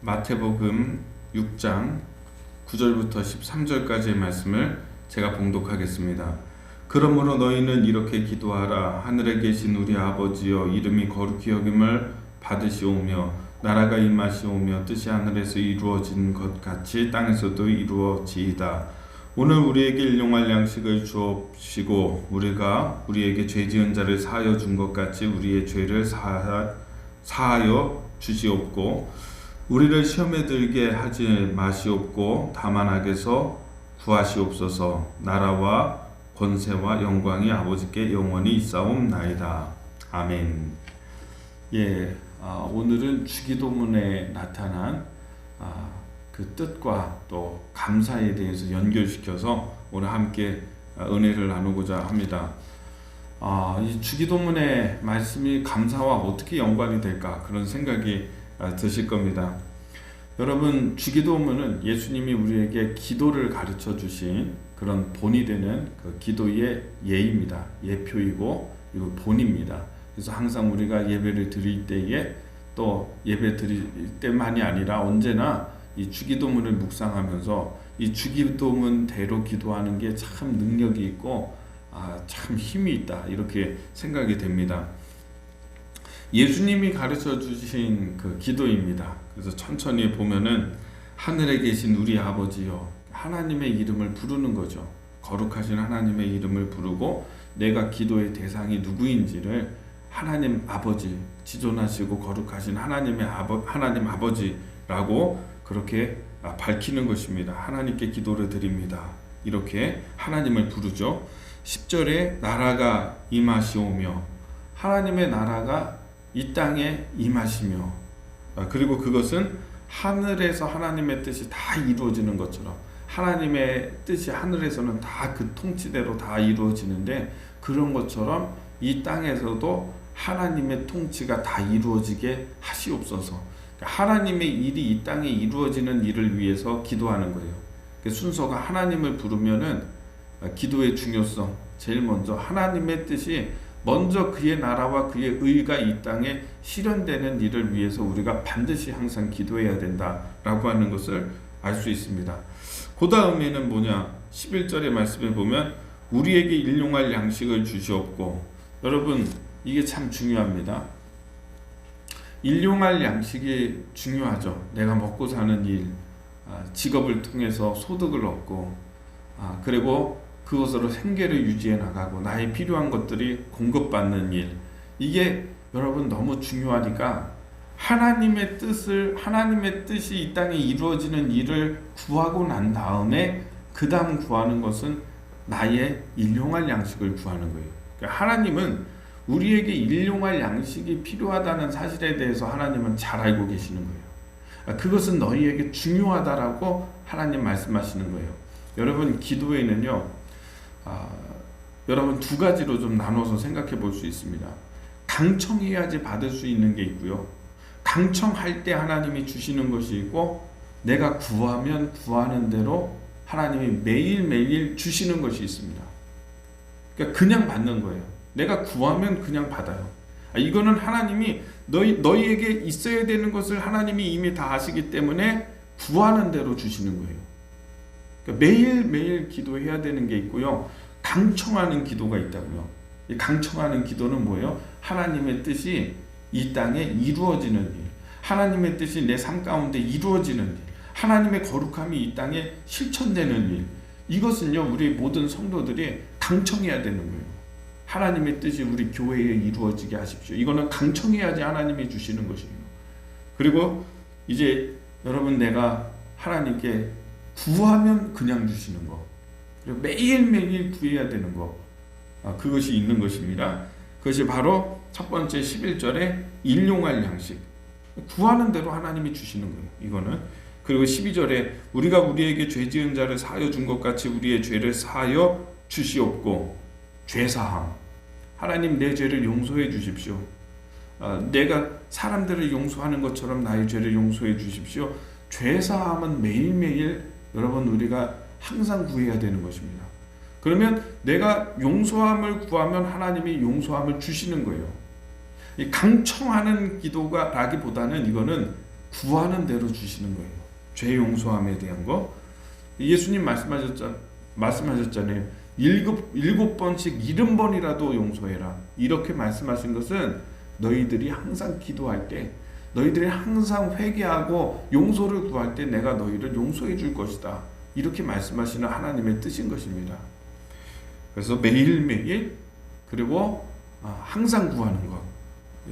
마태복음 6장 9절부터 13절까지의 말씀을 제가 봉독하겠습니다. 그러므로 너희는 이렇게 기도하라. 하늘에 계신 우리 아버지여, 이름이 거룩히 여김을 받으시오며 나라가 임하시오며 뜻이 하늘에서 이루어진 것 같이 땅에서도 이루어지이다. 오늘 우리에게 일용할 양식을 주옵시고 우리가 우리에게 죄 지은 자를 사하여 준 것 같이 우리의 죄를 사하여 주시옵고 우리를 시험에 들게 하지 마시옵고 다만 악에서 구하시옵소서. 나라와 권세와 영광이 아버지께 영원히 있사옵나이다. 아멘. 오늘은 주기도문에 나타난 그 뜻과 또 감사에 대해서 연결시켜서 오늘 함께 은혜를 나누고자 합니다. 이 주기도문의 말씀이 감사와 어떻게 연관이 될까, 그런 생각이 드실 겁니다. 여러분, 주기도문은 예수님이 우리에게 기도를 가르쳐 주신 그런 본이 되는 그 기도의 예입니다. 예표이고 이거 본입니다. 그래서 항상 우리가 예배를 드릴 때에 또 예배 드릴 때만이 아니라 언제나 이 주기도문을 묵상하면서 이 주기도문대로 기도하는 게 참 능력이 있고 참 힘이 있다, 이렇게 생각이 됩니다. 예수님이 가르쳐 주신 그 기도입니다. 그래서 천천히 보면은 하늘에 계신 우리 아버지여, 하나님의 이름을 부르는 거죠. 거룩하신 하나님의 이름을 부르고 내가 기도의 대상이 누구인지를 하나님 아버지, 지존하시고 거룩하신 하나님 아버지라고 그렇게 밝히는 것입니다. 하나님께 기도를 드립니다. 이렇게 하나님을 부르죠. 10절에 나라가 임하시오며, 하나님의 나라가 이 땅에 임하시며, 그리고 그것은 하늘에서 하나님의 뜻이 다 이루어지는 것처럼, 하나님의 뜻이 하늘에서는 다 그 통치대로 다 이루어지는데 그런 것처럼 이 땅에서도 하나님의 통치가 다 이루어지게 하시옵소서. 하나님의 일이 이 땅에 이루어지는 일을 위해서 기도하는 거예요. 순서가 하나님을 부르면은 기도의 중요성, 제일 먼저 하나님의 뜻이 먼저 그의 나라와 그의 의가 이 땅에 실현되는 일을 위해서 우리가 반드시 항상 기도해야 된다라고 하는 것을 알 수 있습니다. 그 다음에는 뭐냐? 11절의 말씀에 보면 우리에게 일용할 양식을 주시옵고, 여러분 이게 참 중요합니다. 일용할 양식이 중요하죠. 내가 먹고 사는 일, 직업을 통해서 소득을 얻고 그리고 그것으로 생계를 유지해 나가고 나의 필요한 것들이 공급받는 일, 이게 여러분 너무 중요하니까 하나님의 뜻이 이 땅에 이루어지는 일을 구하고 난 다음에 그 다음 구하는 것은 나의 일용할 양식을 구하는 거예요. 그러니까 하나님은 우리에게 일용할 양식이 필요하다는 사실에 대해서 하나님은 잘 알고 계시는 거예요. 그것은 너희에게 중요하다라고 하나님 말씀하시는 거예요. 여러분, 기도에는요, 여러분 두 가지로 좀 나눠서 생각해 볼 수 있습니다. 강청해야지 받을 수 있는 게 있고요, 강청할 때 하나님이 주시는 것이 있고, 내가 구하면 구하는 대로 하나님이 매일매일 주시는 것이 있습니다. 그러니까 그냥 받는 거예요. 내가 구하면 그냥 받아요. 이거는 하나님이 너희에게 있어야 되는 것을 하나님이 이미 다 아시기 때문에 구하는 대로 주시는 거예요. 그러니까 매일매일 기도해야 되는 게 있고요, 강청하는 기도가 있다고요. 이 강청하는 기도는 뭐예요? 하나님의 뜻이 이 땅에 이루어지는 일, 하나님의 뜻이 내 삶 가운데 이루어지는 일, 하나님의 거룩함이 이 땅에 실천되는 일, 이것은요 우리 모든 성도들이 강청해야 되는 거예요. 하나님의 뜻이 우리 교회에 이루어지게 하십시오. 이거는 강청해야지 하나님이 주시는 것이에요. 그리고 이제 여러분, 내가 하나님께 구하면 그냥 주시는 거, 그리고 매일매일 구해야 되는 거, 그것이 있는 것입니다. 그것이 바로 첫 번째 11절에 일용할 양식, 구하는 대로 하나님이 주시는 거예요. 이거는. 그리고 12절에 우리가 우리에게 죄 지은 자를 사하여 준 것 같이 우리의 죄를 사하여 주시옵고, 죄사함, 하나님 내 죄를 용서해 주십시오. 내가 사람들을 용서하는 것처럼 나의 죄를 용서해 주십시오. 죄사함은 매일매일 여러분 우리가 항상 구해야 되는 것입니다. 그러면 내가 용서함을 구하면 하나님이 용서함을 주시는 거예요. 이 강청하는 기도가 라기보다는 이거는 구하는 대로 주시는 거예요. 죄 용서함에 대한 거. 예수님 말씀하셨잖아요. 일곱 번씩 70번이라도 용서해라. 이렇게 말씀하신 것은 너희들이 항상 기도할 때, 너희들이 항상 회개하고 용서를 구할 때 내가 너희를 용서해 줄 것이다. 이렇게 말씀하시는 하나님의 뜻인 것입니다. 그래서 매일매일, 그리고 항상 구하는 것,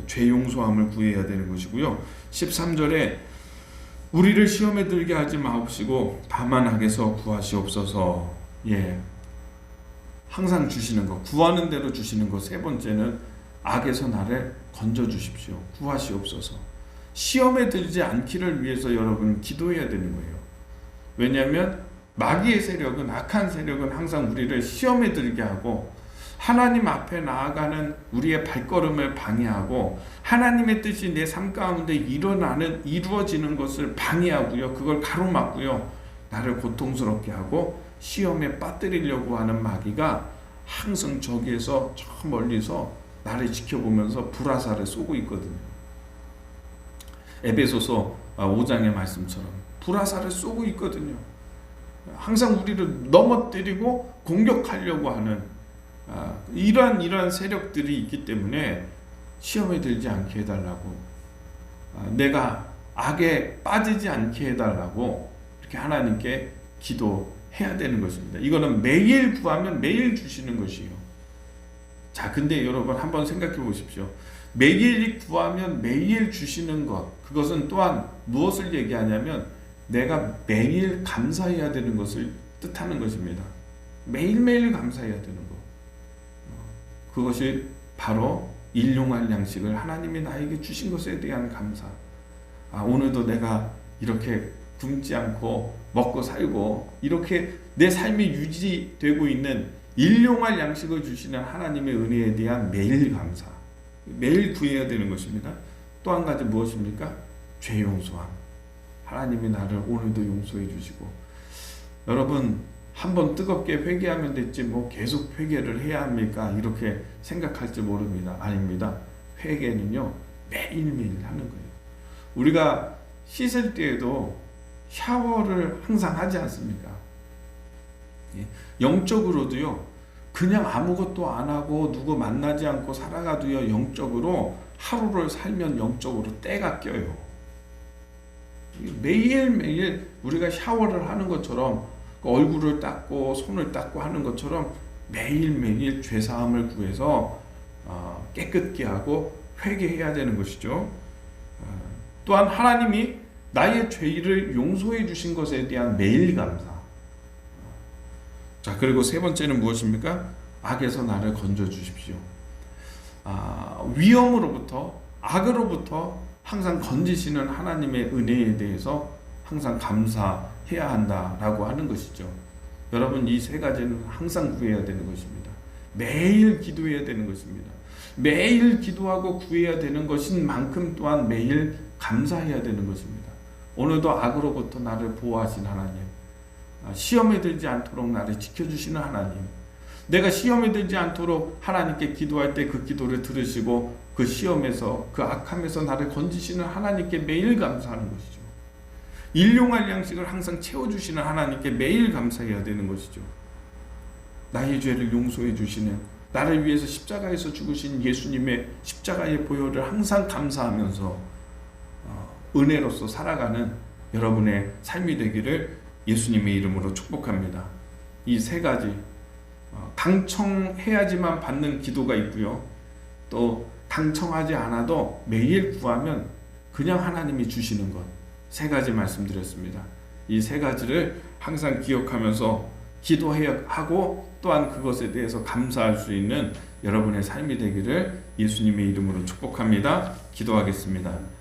죄 용서함을 구해야 되는 것이고요. 13절에 우리를 시험에 들게 하지 마옵시고 다만 악에서 구하시옵소서. 항상 주시는 것, 구하는 대로 주시는 것. 세 번째는 악에서 나를 건져 주십시오. 구하시옵소서. 시험에 들지 않기를 위해서 여러분 기도해야 되는 거예요. 왜냐하면 마귀의 세력은, 악한 세력은 항상 우리를 시험에 들게 하고 하나님 앞에 나아가는 우리의 발걸음을 방해하고 하나님의 뜻이 내 삶 가운데 이루어지는 것을 방해하고요. 그걸 가로막고요. 나를 고통스럽게 하고 시험에 빠뜨리려고 하는 마귀가 항상 저기에서 저 멀리서 나를 지켜보면서 불화살을 쏘고 있거든요. 에베소서 5장의 말씀처럼 불화살을 쏘고 있거든요. 항상 우리를 넘어뜨리고 공격하려고 하는 이러한 세력들이 있기 때문에 시험에 들지 않게 해달라고, 내가 악에 빠지지 않게 해달라고 이렇게 하나님께 기도해야 되는 것입니다. 이거는 매일 구하면 매일 주시는 것이에요. 자, 근데 여러분 한번 생각해 보십시오. 매일 구하면 매일 주시는 것, 그것은 또한 무엇을 얘기하냐면 내가 매일 감사해야 되는 것을 뜻하는 것입니다. 매일매일 감사해야 되는 것. 그것이 바로 일용할 양식을 하나님이 나에게 주신 것에 대한 감사. 오늘도 내가 이렇게 굶지 않고 먹고 살고 이렇게 내 삶이 유지되고 있는 일용할 양식을 주시는 하나님의 은혜에 대한 매일 감사. 매일 구해야 되는 것입니다. 또 한 가지 무엇입니까? 죄 용서함. 하나님이 나를 오늘도 용서해 주시고, 여러분 한번 뜨겁게 회개하면 됐지 뭐 계속 회개를 해야 합니까? 이렇게 생각할지 모릅니다. 아닙니다. 회개는요 매일매일 하는 거예요. 우리가 씻을 때에도 샤워를 항상 하지 않습니까? 영적으로도요, 그냥 아무것도 안 하고 누구 만나지 않고 살아가도요, 영적으로 하루를 살면 영적으로 때가 껴요. 매일매일 우리가 샤워를 하는 것처럼, 얼굴을 닦고 손을 닦고 하는 것처럼 매일매일 죄사함을 구해서 깨끗게 하고 회개해야 되는 것이죠. 또한 하나님이 나의 죄를 용서해 주신 것에 대한 매일 감사. 자, 그리고 세 번째는 무엇입니까? 악에서 나를 건져 주십시오. 위험으로부터, 악으로부터 항상 건지시는 하나님의 은혜에 대해서 항상 감사해야 한다라고 하는 것이죠. 여러분, 이 세 가지는 항상 구해야 되는 것입니다. 매일 기도해야 되는 것입니다. 매일 기도하고 구해야 되는 것인 만큼 또한 매일 감사해야 되는 것입니다. 오늘도 악으로부터 나를 보호하신 하나님, 시험에 들지 않도록 나를 지켜주시는 하나님, 내가 시험에 들지 않도록 하나님께 기도할 때 그 기도를 들으시고 그 시험에서, 그 악함에서 나를 건지시는 하나님께 매일 감사하는 것이죠. 일용할 양식을 항상 채워주시는 하나님께 매일 감사해야 되는 것이죠. 나의 죄를 용서해 주시는, 나를 위해서 십자가에서 죽으신 예수님의 십자가의 보혈을 항상 감사하면서 은혜로서 살아가는 여러분의 삶이 되기를 예수님의 이름으로 축복합니다. 이 세 가지, 강청해야지만 받는 기도가 있고요, 또 강청하지 않아도 매일 구하면 그냥 하나님이 주시는 것, 세 가지 말씀드렸습니다. 이 세 가지를 항상 기억하면서 기도해야 하고, 또한 그것에 대해서 감사할 수 있는 여러분의 삶이 되기를 예수님의 이름으로 축복합니다. 기도하겠습니다.